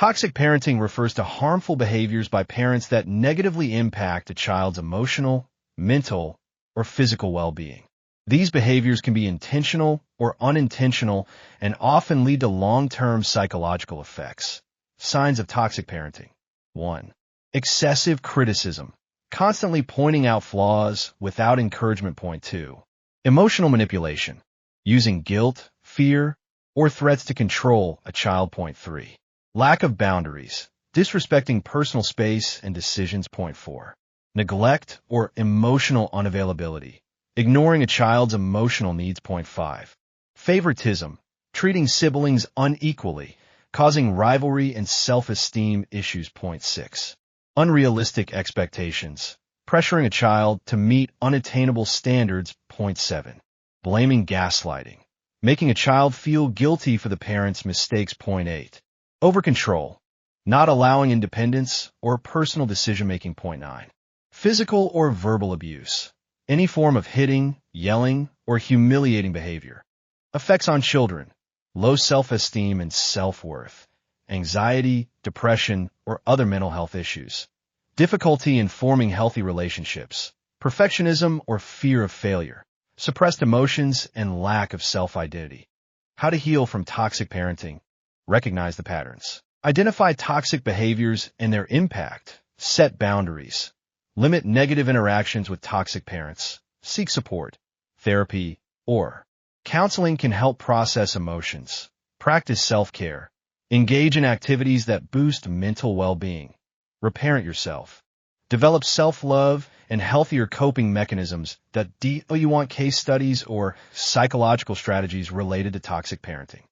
Toxic parenting refers to harmful behaviors by parents that negatively impact a child's emotional, mental, or physical well-being. These behaviors can be intentional or unintentional and often lead to long-term psychological effects. Signs of toxic parenting. 1. Excessive criticism. Constantly pointing out flaws without encouragement. 2. Emotional manipulation. Using guilt, fear, or threats to control a child. 3. Lack of boundaries. Disrespecting personal space and decisions. 4. Neglect or emotional unavailability. Ignoring a child's emotional needs. 5. Favoritism. Treating siblings unequally, causing rivalry and self-esteem issues. 6. Unrealistic expectations. Pressuring a child to meet unattainable standards. 7. Blaming gaslighting. Making a child feel guilty for the parent's mistakes. 8. Overcontrol. Not allowing independence or personal decision-making. 9. Physical or verbal abuse. Any form of hitting, yelling, or humiliating behavior. Effects on children. Low self-esteem and self-worth. Anxiety, depression, or other mental health issues. Difficulty in forming healthy relationships. Perfectionism or fear of failure. Suppressed emotions and lack of self-identity. How to heal from toxic parenting. Recognize the patterns. Identify toxic behaviors and their impact. Set boundaries. Limit negative interactions with toxic parents. Seek support. Therapy or counseling can help process emotions. Practice self-care. Engage in activities that boost mental well-being. Reparent yourself. Develop self-love and healthier coping mechanisms that you want case studies or psychological strategies related to toxic parenting.